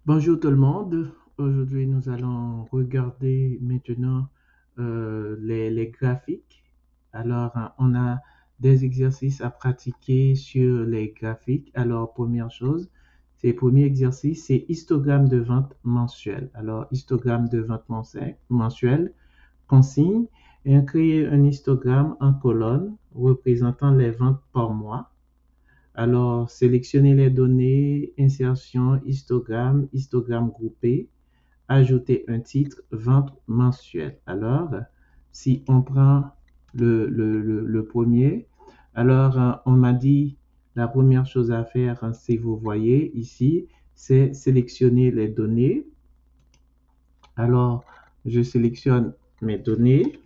Bonjour tout le monde. Aujourd'hui, nous allons regarder maintenant les graphiques. Alors, on a des exercices à pratiquer sur les graphiques. Alors, première chose, premier exercice, c'est histogramme de vente mensuel. Alors, histogramme de vente mensuel, consigne et créer un histogramme en colonne représentant les ventes par mois. Alors, sélectionnez les données, insertion, histogramme, histogramme groupé, ajouter un titre, vente mensuelle. Alors, si on prend le premier, alors on m'a dit la première chose à faire, si vous voyez ici, c'est sélectionner les données. Alors, je sélectionne mes données.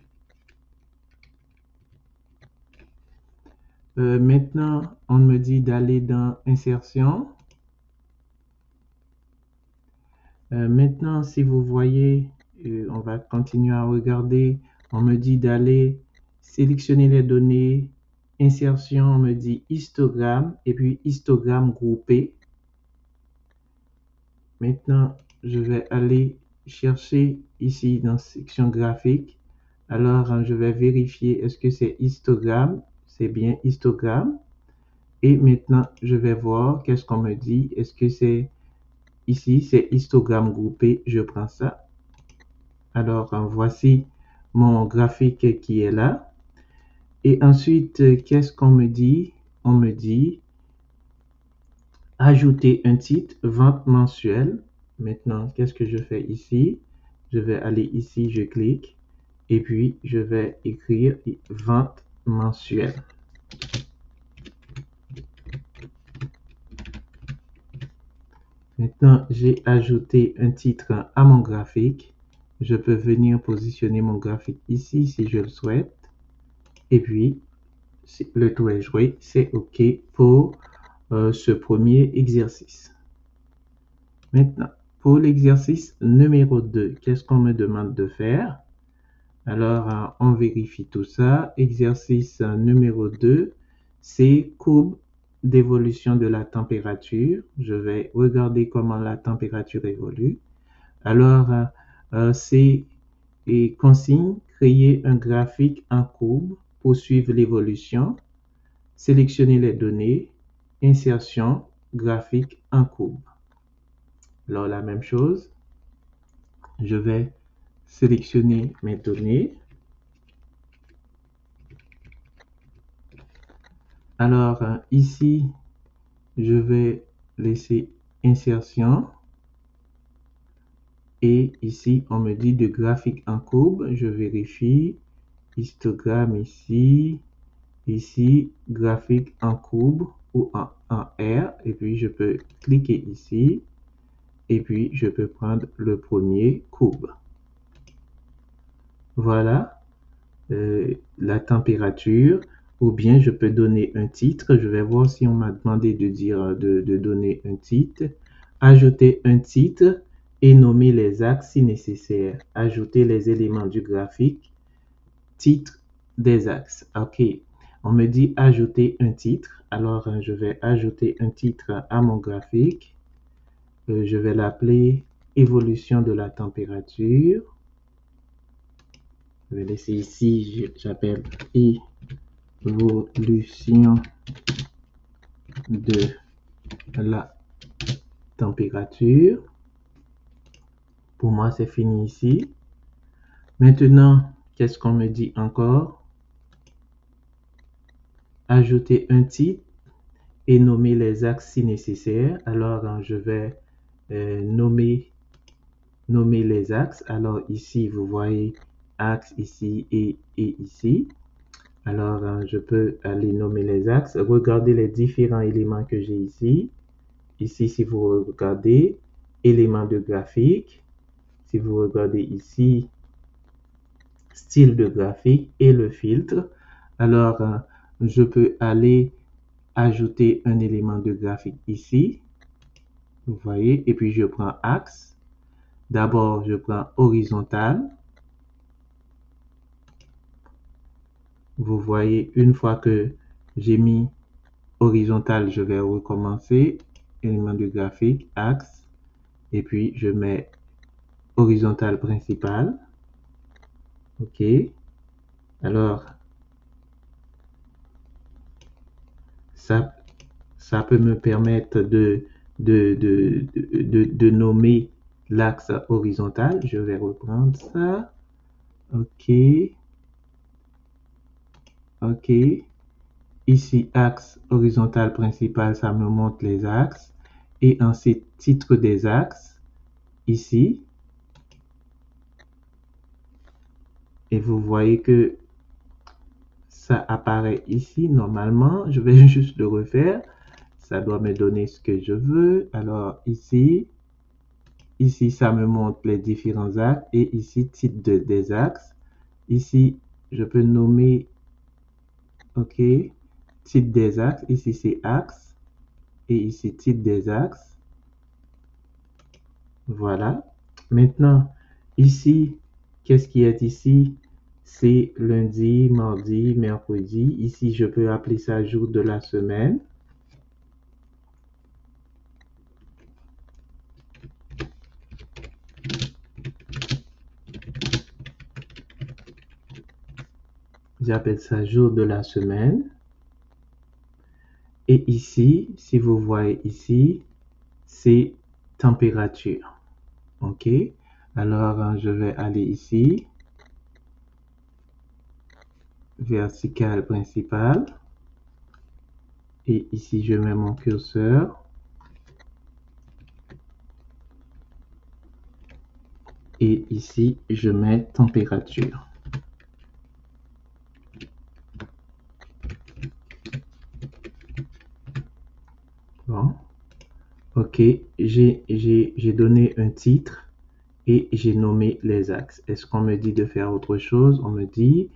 Maintenant, on me dit d'aller dans insertion. Maintenant, si vous voyez, on va continuer à regarder. On me dit d'aller sélectionner les données, insertion, on me dit histogramme et puis histogramme groupé. Maintenant, je vais aller chercher ici dans section graphique. Alors, je vais vérifier est-ce que c'est histogramme. C'est bien histogramme. Et maintenant, je vais voir qu'est-ce qu'on me dit. Est-ce que c'est ici, c'est histogramme groupé. Je prends ça. Alors, voici mon graphique qui est là. Et ensuite, qu'est-ce qu'on me dit? On me dit ajouter un titre, vente mensuelle. Maintenant, qu'est-ce que je fais ici? Je vais aller ici, je clique. Et puis, je vais écrire vente mensuelle. Maintenant, j'ai ajouté un titre à mon graphique. Je peux venir positionner mon graphique ici si je le souhaite. Et puis, le tour est joué, c'est OK pour ce premier exercice. Maintenant, pour l'exercice numéro 2, qu'est-ce qu'on me demande de faire? Alors, on vérifie tout ça. Exercice numéro 2, c'est courbe d'évolution de la température. Je vais regarder comment la température évolue. Alors, c'est consigne, créer un graphique en courbe pour suivre l'évolution. Sélectionner les données, insertion, graphique en courbe. Alors, la même chose, je vais sélectionner mes données. Alors, ici, je vais laisser insertion. Et ici, on me dit de graphique en courbe. Je vérifie. Histogramme ici. Ici, graphique en courbe ou en R. Et puis, je peux cliquer ici. Et puis, je peux prendre le premier courbe. Voilà la température. Ou bien, je peux donner un titre. Je vais voir si on m'a demandé de dire de donner un titre. Ajouter un titre et nommer les axes si nécessaire. Ajouter les éléments du graphique. Titre des axes. OK. On me dit ajouter un titre. Alors, je vais ajouter un titre à mon graphique. Je vais l'appeler évolution de la température. Je vais laisser ici, j'appelle évolution de la température. Pour moi, c'est fini ici. Maintenant, qu'est-ce qu'on me dit encore? Ajouter un titre et nommer les axes si nécessaire. Alors, je vais nommer les axes. Alors, ici, vous voyez axe ici et ici. Alors, je peux aller nommer les axes. Regardez les différents éléments que j'ai ici. Ici, si vous regardez, éléments de graphique. Si vous regardez ici, style de graphique et le filtre. Alors, je peux aller ajouter un élément de graphique ici. Vous voyez, et puis je prends axe. D'abord, je prends horizontal. Vous voyez, une fois que j'ai mis horizontal, je vais recommencer. Élément de graphique, axe. et puis je mets horizontale principale. OK. Alors, ça peut me permettre de nommer l'axe horizontal. Je vais reprendre ça. OK. OK. Ici, axe horizontal principal, ça me montre les axes. Et ensuite, titre des axes, ici. Et vous voyez que ça apparaît ici. Normalement, je vais juste le refaire. Ça doit me donner ce que je veux. Alors, ici, ça me montre les différents axes. Et ici, titre des axes. Ici, je peux nommer, OK, titre des axes. Ici, c'est axe. Et ici, titre des axes. Voilà. Maintenant, ici, qu'est-ce qui est ici? C'est lundi, mardi, mercredi. Ici, je peux appeler ça jour de la semaine. J'appelle ça jour de la semaine. Et ici, si vous voyez ici, c'est température. OK? Alors, je vais aller ici. Verticale principale. Et ici, je mets mon curseur. Et ici, je mets température. Bon. OK, j'ai donné un titre et j'ai nommé les axes. Est-ce qu'on me dit de faire autre chose? On me dit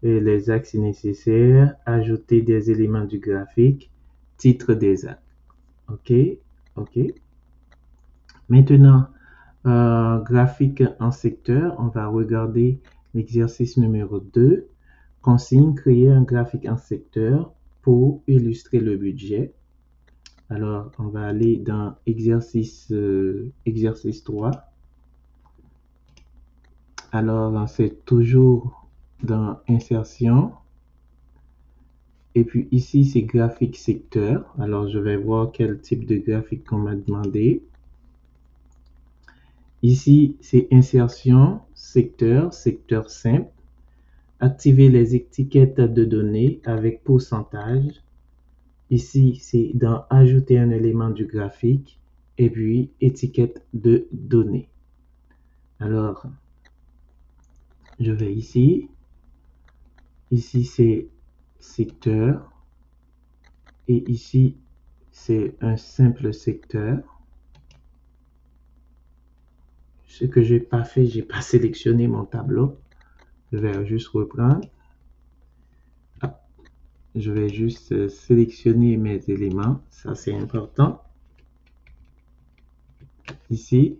les axes nécessaires, ajouter des éléments du graphique, titre des axes. OK, OK. Maintenant, graphique en secteur, on va regarder l'exercice numéro 2. Consigne, créer un graphique en secteur pour illustrer le budget. Alors, on va aller dans exercice 3. Alors, c'est toujours dans insertion. Et puis ici, c'est graphique secteur. Alors, je vais voir quel type de graphique qu'on m'a demandé. Ici, c'est insertion, secteur, secteur simple. Activer les étiquettes de données avec pourcentage. Ici, c'est dans ajouter un élément du graphique et puis étiquette de données. Alors, je vais ici. Ici, c'est secteur. Et ici, c'est un simple secteur. Ce que j'ai pas fait, j'ai pas sélectionné mon tableau. Je vais juste reprendre. Je vais juste sélectionner mes éléments. Ça, c'est important. Ici,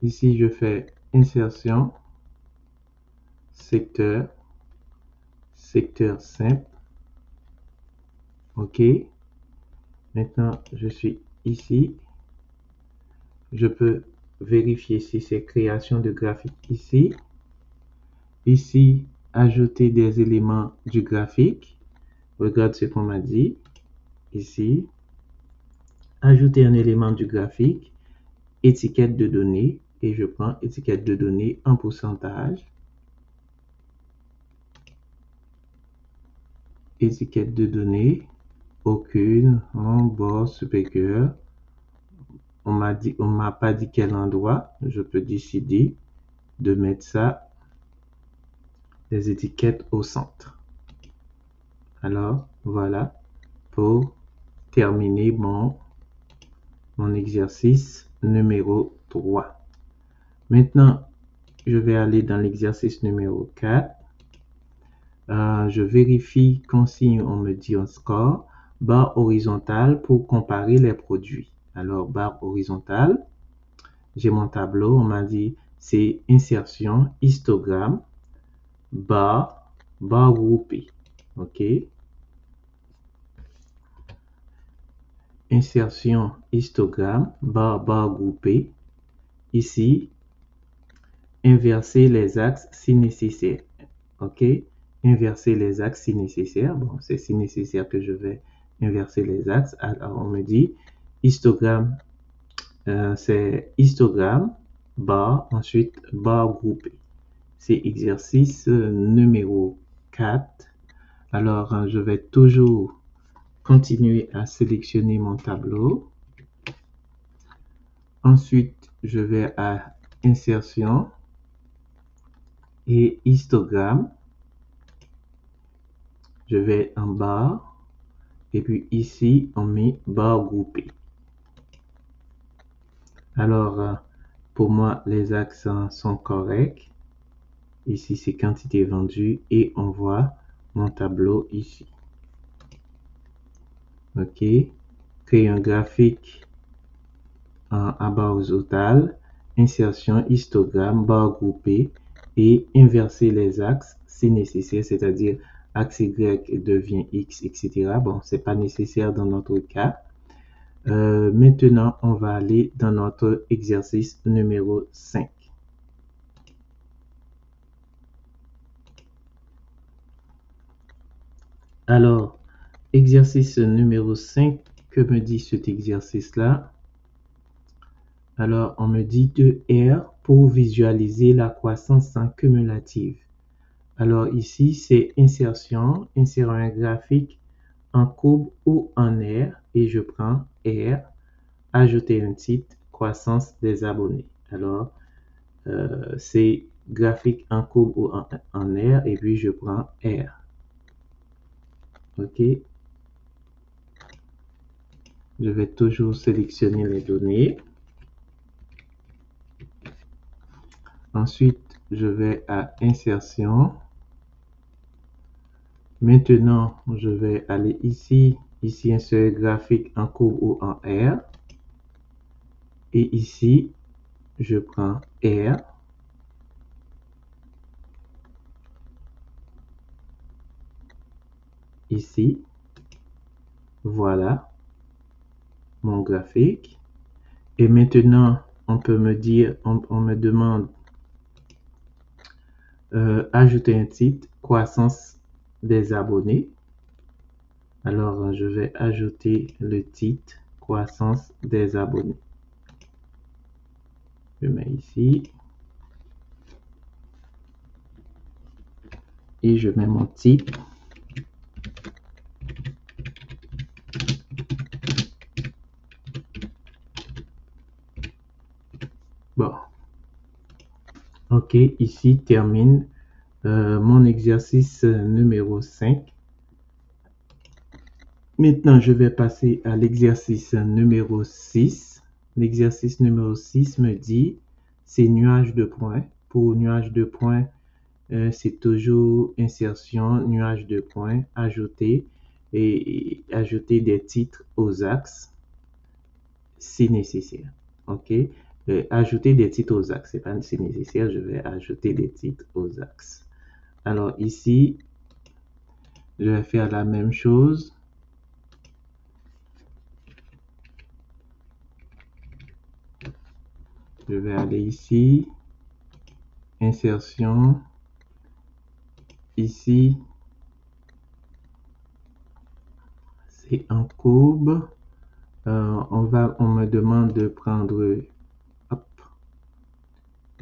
je fais insertion, secteur, secteur simple. OK. Maintenant, je suis ici. Je peux vérifier si c'est création de graphique ici. Ici, ajouter des éléments du graphique. Regarde ce qu'on m'a dit. Ici, ajouter un élément du graphique, étiquette de données, et je prends étiquette de données en pourcentage. Étiquette de données, aucune, en bord supérieur. On m'a pas dit quel endroit. Je peux décider de mettre ça, les étiquettes au centre. Alors, voilà pour terminer mon exercice numéro 3. Maintenant, je vais aller dans l'exercice numéro 4. Je vérifie consigne, on me dit un score, barre horizontale pour comparer les produits. Alors, barre horizontale, j'ai mon tableau, on m'a dit c'est insertion, histogramme, barre groupée. OK. insertion histogramme, barre groupée. Ici, inverser les axes si nécessaire. OK? Inverser les axes si nécessaire. Bon, c'est si nécessaire que je vais inverser les axes. Alors, on me dit histogramme, c'est histogramme, barre, ensuite barre groupée. C'est exercice numéro 4. Alors, je vais toujours continuer à sélectionner mon tableau. Ensuite, je vais à insertion et histogramme. Je vais en barre et puis ici, on met barre groupée. Alors, pour moi, les axes sont corrects. Ici, c'est quantité vendue et on voit mon tableau ici. OK. Créer un graphique à barre horizontale, insertion, histogramme, barre groupée et inverser les axes si nécessaire, c'est-à-dire axe Y devient X, etc. Bon, c'est pas nécessaire dans notre cas. Maintenant, on va aller dans notre exercice numéro 5. Alors, exercice numéro 5, que me dit cet exercice-là? Alors, on me dit de R pour visualiser la croissance cumulative. Alors ici, c'est insertion, insérer un graphique en courbe ou en R et je prends R, ajouter un titre, croissance des abonnés. Alors, c'est graphique en courbe ou en R et puis je prends R. OK. Je vais toujours sélectionner les données. Ensuite, je vais à insertion. Maintenant, je vais aller ici, insérer graphique en courbe ou en R. Et ici, je prends R. Ici, voilà mon graphique. Et maintenant, on peut me dire, on me demande ajouter un titre, croissance des abonnés. Alors, je vais ajouter le titre, croissance des abonnés. Je mets ici. Et je mets mon titre. Bon. OK, ici termine mon exercice numéro 5. Maintenant, je vais passer à l'exercice numéro 6. L'exercice numéro 6 me dit, c'est nuage de points. Pour nuage de points, c'est toujours insertion, nuage de points, ajouter et ajouter des titres aux axes si nécessaire. OK? Ajouter des titres aux axes, c'est pas si nécessaire, je vais ajouter des titres aux axes. Alors ici, je vais faire la même chose. Je vais aller ici, insertion, ici, c'est en courbe. On me demande de prendre, hop,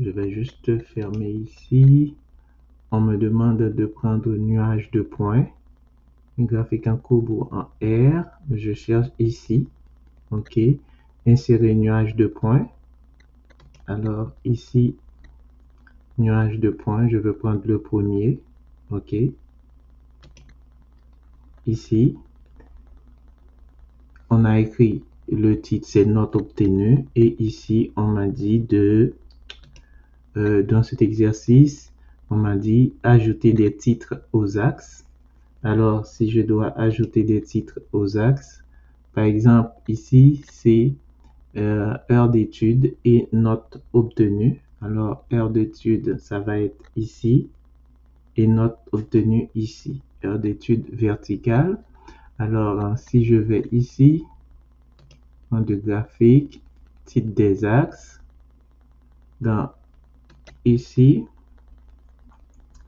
je vais juste fermer ici. On me demande de prendre nuage de points, graphique en courbe ou en R. Je cherche ici, OK, insérer nuage de points. Alors ici, nuage de points, je veux prendre le premier, OK. Ici, on a écrit le titre, c'est note obtenue. Et ici, on m'a dit dans cet exercice, on m'a dit ajouter des titres aux axes. Alors, si je dois ajouter des titres aux axes, par exemple, ici, c'est heure d'étude et note obtenue. Alors, heure d'étude, ça va être ici et note obtenue ici. Heure d'étude verticale. Alors, si je vais ici, nom de graphique, titre des axes. Ici,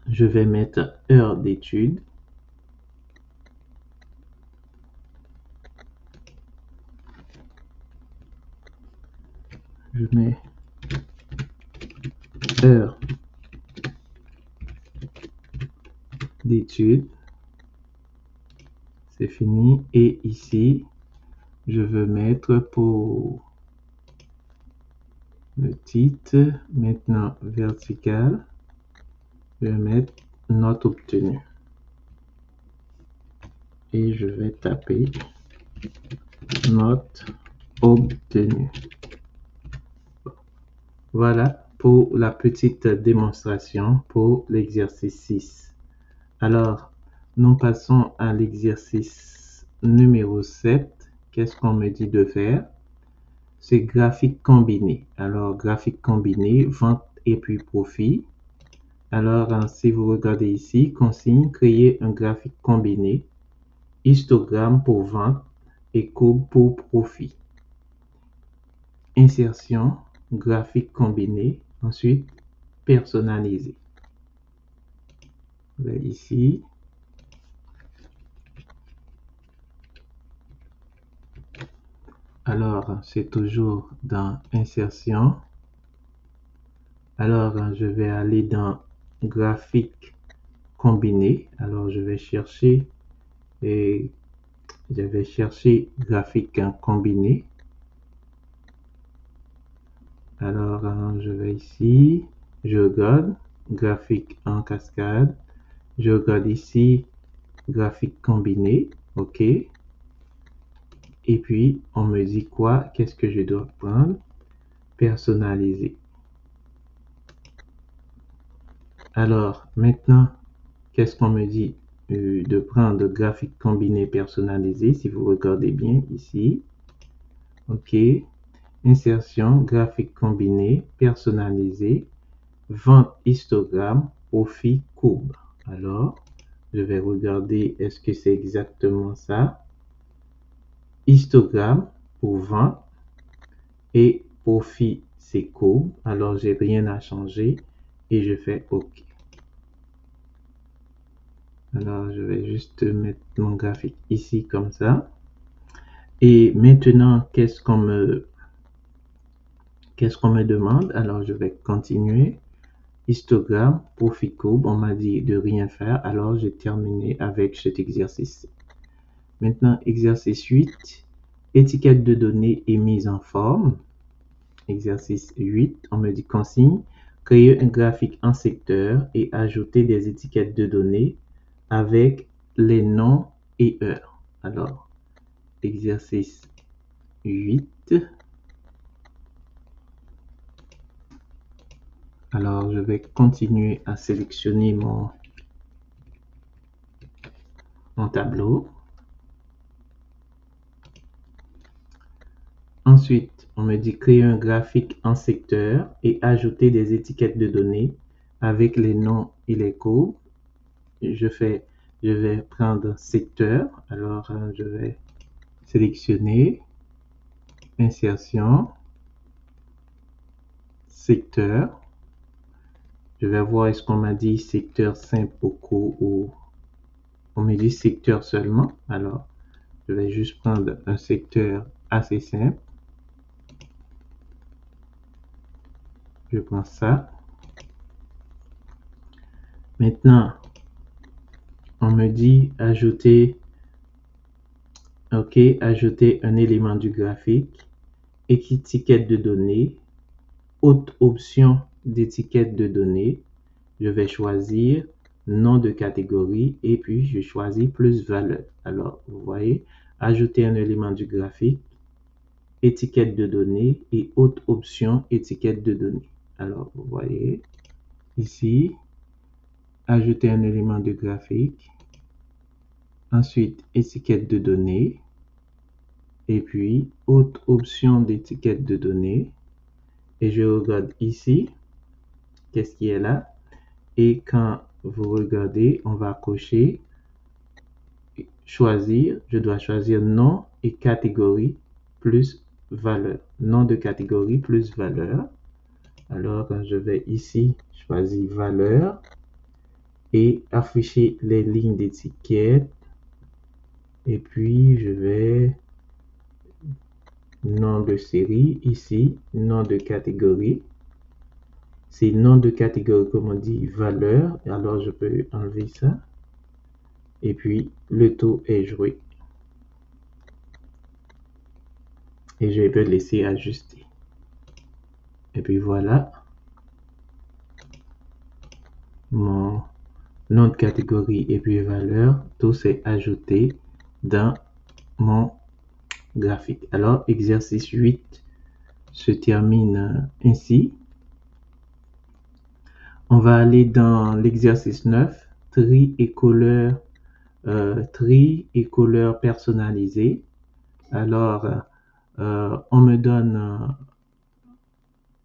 je vais mettre heure d'étude. Je mets heure d'étude. C'est fini. Et ici, je veux mettre pour le titre, maintenant vertical, je vais mettre note obtenue. Et je vais taper note obtenue. Voilà pour la petite démonstration pour l'exercice 6. Alors, nous passons à l'exercice numéro 7. Qu'est-ce qu'on me dit de faire? C'est graphique combiné. Alors, graphique combiné, vente et puis profit. Alors, si vous regardez ici, consigne, créer un graphique combiné, histogramme pour vente et courbe pour profit. Insertion, graphique combiné, ensuite personnalisé. Là, ici, alors c'est toujours dans insertion. Alors je vais aller dans graphique combiné. Alors je vais chercher graphique combiné. Alors je vais ici, je regarde graphique en cascade. Je regarde ici graphique combiné, ok. Et puis on me dit quoi? Qu'est-ce que je dois prendre? Personnaliser. Alors maintenant, qu'est-ce qu'on me dit? De prendre graphique combiné personnalisé, si vous regardez bien ici. Ok. Insertion, graphique combiné, personnalisé, vente histogramme, profit courbe. Alors, je vais regarder, est-ce que c'est exactement ça? Histogramme pour vente et profit c'est courbe. Alors, j'ai rien à changer et je fais OK. Alors, je vais juste mettre mon graphique ici comme ça. Et maintenant, qu'est-ce qu'on me demande? Alors, je vais continuer. Histogramme, profit courbe, on m'a dit de rien faire. Alors, j'ai terminé avec cet exercice. Maintenant, exercice 8. Étiquette de données et mise en forme. Exercice 8, on me dit consigne. Créer un graphique en secteur et ajouter des étiquettes de données avec les noms et heures. Alors, exercice 8. Alors, je vais continuer à sélectionner mon tableau. Ensuite, on me dit créer un graphique en secteur et ajouter des étiquettes de données avec les noms et les courbes. Je vais prendre secteur. Alors, je vais sélectionner insertion, secteur. Je vais voir est-ce qu'on m'a dit secteur simple ou court ou on me dit secteur seulement. Alors, je vais juste prendre un secteur assez simple. Je prends ça. Maintenant, on me dit ajouter, ok, ajouter un élément du graphique, étiquette de données, autre option d'étiquette de données. Je vais choisir nom de catégorie et puis je choisis plus valeur. Alors, vous voyez, ajouter un élément du graphique, étiquette de données et autre option étiquette de données. Alors, vous voyez ici, ajouter un élément de graphique, ensuite étiquette de données et puis autre option d'étiquette de données. Et je regarde ici, qu'est-ce qui est là? Et quand vous regardez, on va cocher choisir. Je dois choisir nom et catégorie plus valeur. Nom de catégorie plus valeur. Alors, je vais ici choisir valeur et afficher les lignes d'étiquette. Et puis, je vais nom de série ici, nom de catégorie. C'est nom de catégorie, comme on dit, valeur. Alors, je peux enlever ça. Et puis, le taux est joué. Et je peux laisser ajuster. Et puis voilà. Mon nom de catégorie et puis valeur, tout s'est ajouté dans mon graphique. Alors, exercice 8 se termine ainsi. On va aller dans l'exercice 9, tri et couleur personnalisé. Alors, on me donne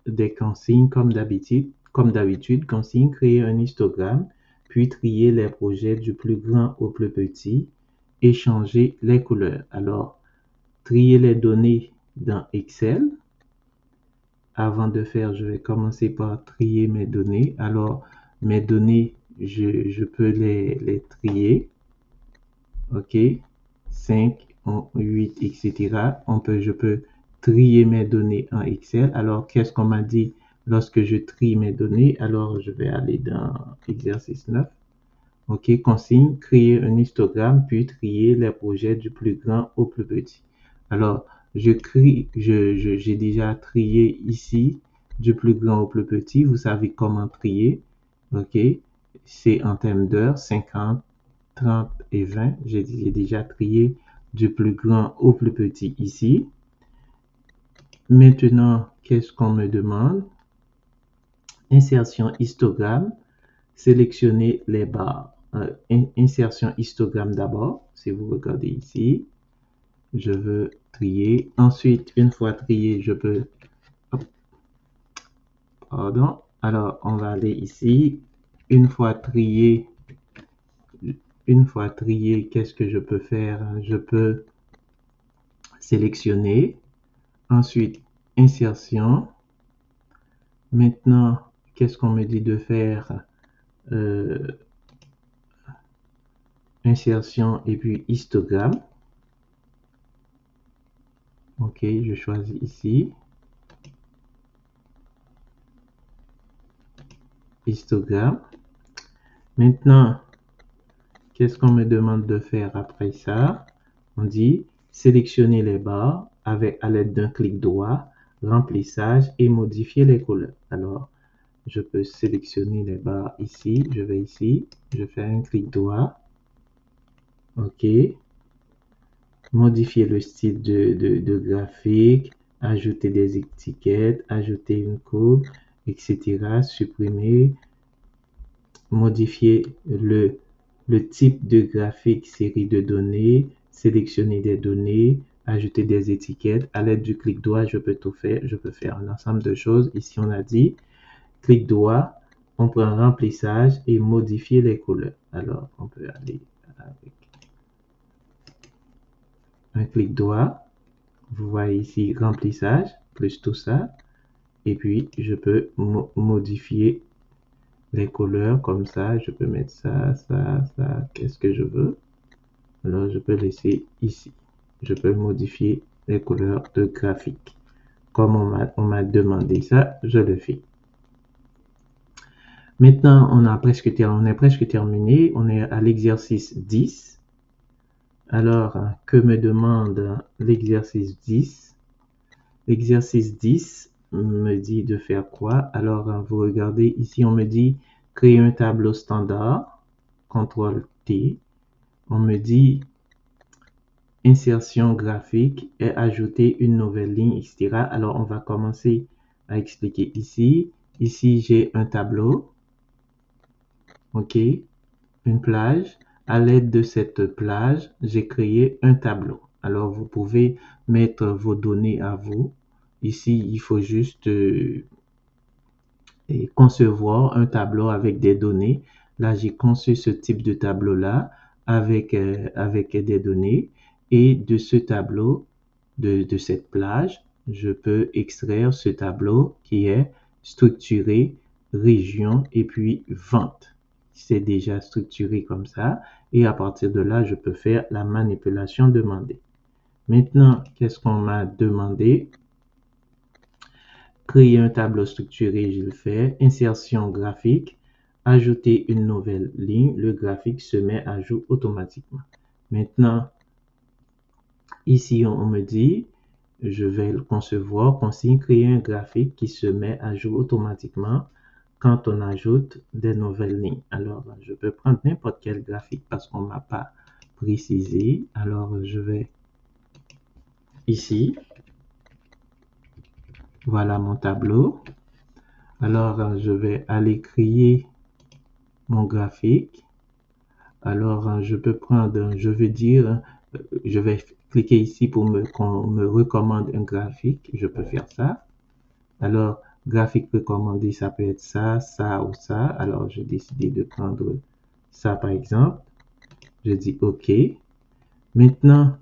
des consignes comme d'habitude. Consigne créer un histogramme, puis trier les projets du plus grand au plus petit et changer les couleurs. Alors, trier les données dans Excel. Avant de faire, je vais commencer par trier mes données. Alors, mes données, je peux les trier. OK, 5, 8, etc. Je peux trier mes données en Excel. Alors, qu'est-ce qu'on m'a dit lorsque je trie mes données? Alors, je vais aller dans exercice 9. OK, consigne, créer un histogramme, puis trier les projets du plus grand au plus petit. Alors, j'ai déjà trié ici du plus grand au plus petit. Vous savez comment trier. OK, c'est en termes d'heures, 50, 30 et 20. J'ai déjà trié du plus grand au plus petit ici. Maintenant, qu'est-ce qu'on me demande? Insertion histogramme. Sélectionner les barres. Insertion histogramme d'abord. Si vous regardez ici, je veux trier. Ensuite, une fois trié, je peux... Pardon. Alors, on va aller ici. Une fois trié, qu'est-ce que je peux faire? Je peux sélectionner. Ensuite, insertion. Maintenant, qu'est-ce qu'on me dit de faire? Insertion et puis histogramme. OK, je choisis ici. Histogramme. Maintenant, qu'est-ce qu'on me demande de faire après ça? On dit sélectionner les barres à l'aide d'un clic droit, remplissage et modifier les couleurs. Alors, je peux sélectionner les barres ici. Je vais ici. Je fais un clic droit. OK. Modifier le style de graphique, ajouter des étiquettes, ajouter une courbe, etc. Supprimer, modifier le type de graphique, série de données, sélectionner des données, ajouter des étiquettes. À l'aide du clic droit, je peux tout faire. Je peux faire un ensemble de choses. Ici, on a dit clic droit, on prend remplissage et modifier les couleurs. Alors, on peut aller avec un clic droit. Vous voyez ici remplissage, plus tout ça. Et puis, je peux modifier les couleurs comme ça. Je peux mettre ça, ça, ça. Qu'est-ce que je veux? Alors, je peux laisser ici. Je peux modifier les couleurs de graphique. Comme on m'a demandé ça, je le fais. Maintenant, on est presque terminé. On est à l'exercice 10. Alors, que me demande l'exercice 10? L'exercice 10 me dit de faire quoi? Alors, vous regardez ici, on me dit créer un tableau standard. CTRL-T. On me dit insertion graphique et ajouter une nouvelle ligne, etc. Alors, on va commencer à expliquer ici. Ici, j'ai un tableau. OK. Une plage. À l'aide de cette plage, j'ai créé un tableau. Alors, vous pouvez mettre vos données à vous. Ici, il faut juste concevoir un tableau avec des données. Là, j'ai conçu ce type de tableau-là avec des données. Et de ce tableau, de cette plage, je peux extraire ce tableau qui est structuré, région et puis vente. C'est déjà structuré comme ça. Et à partir de là, je peux faire la manipulation demandée. Maintenant, qu'est-ce qu'on m'a demandé? Créer un tableau structuré, je le fais. Insertion graphique. Ajouter une nouvelle ligne. Le graphique se met à jour automatiquement. Maintenant, ici, on me dit, je vais le concevoir, consigne, créer un graphique qui se met à jour automatiquement quand on ajoute des nouvelles lignes. Alors, je peux prendre n'importe quel graphique parce qu'on ne m'a pas précisé. Alors, je vais ici. Voilà mon tableau. Alors, je vais aller créer mon graphique. Alors, je peux prendre, je vais dire, je vais cliquer ici pour qu'on me recommande un graphique. Je peux faire ça. Alors, graphique recommandé, ça peut être ça, ça ou ça. Alors, j'ai décidé de prendre ça par exemple. Je dis OK. Maintenant,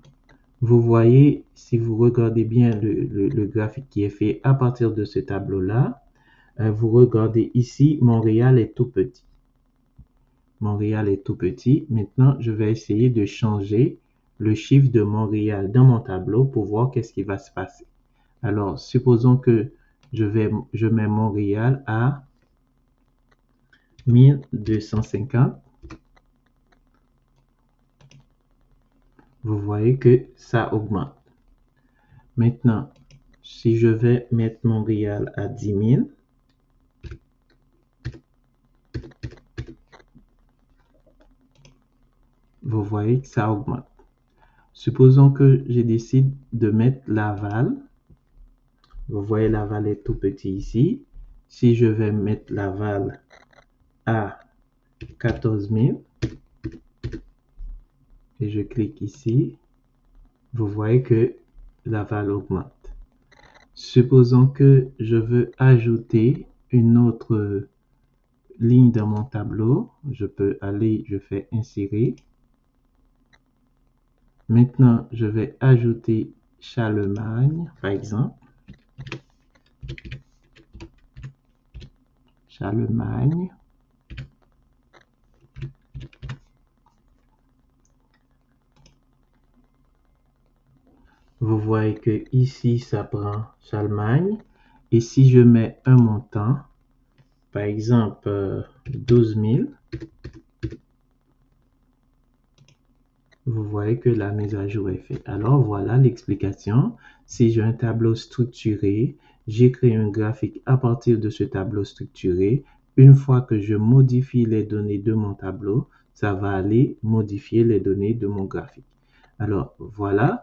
vous voyez, si vous regardez bien le graphique qui est fait à partir de ce tableau-là, vous regardez ici, Montréal est tout petit. Montréal est tout petit. Maintenant, je vais essayer de changer le chiffre de Montréal dans mon tableau pour voir qu'est-ce qui va se passer. Alors, supposons que je mets Montréal à 1250. Vous voyez que ça augmente. Maintenant, si je vais mettre Montréal à 10 000, vous voyez que ça augmente. Supposons que je décide de mettre Laval. Vous voyez, Laval est tout petit ici. Si je vais mettre Laval à 14 000 et je clique ici, vous voyez que Laval augmente. Supposons que je veux ajouter une autre ligne dans mon tableau. Je peux aller, je fais insérer. Maintenant, je vais ajouter Charlemagne, par exemple. Charlemagne. Vous voyez que ici, ça prend Charlemagne. Et si je mets un montant, par exemple 12 000, vous voyez que la mise à jour est faite. Alors voilà l'explication. Si j'ai un tableau structuré, j'ai créé un graphique à partir de ce tableau structuré. Une fois que je modifie les données de mon tableau, ça va aller modifier les données de mon graphique. Alors voilà,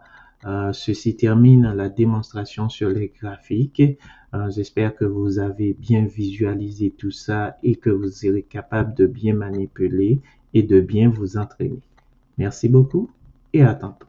ceci termine la démonstration sur les graphiques. J'espère que vous avez bien visualisé tout ça et que vous serez capable de bien manipuler et de bien vous entraîner. Merci beaucoup et à tantôt.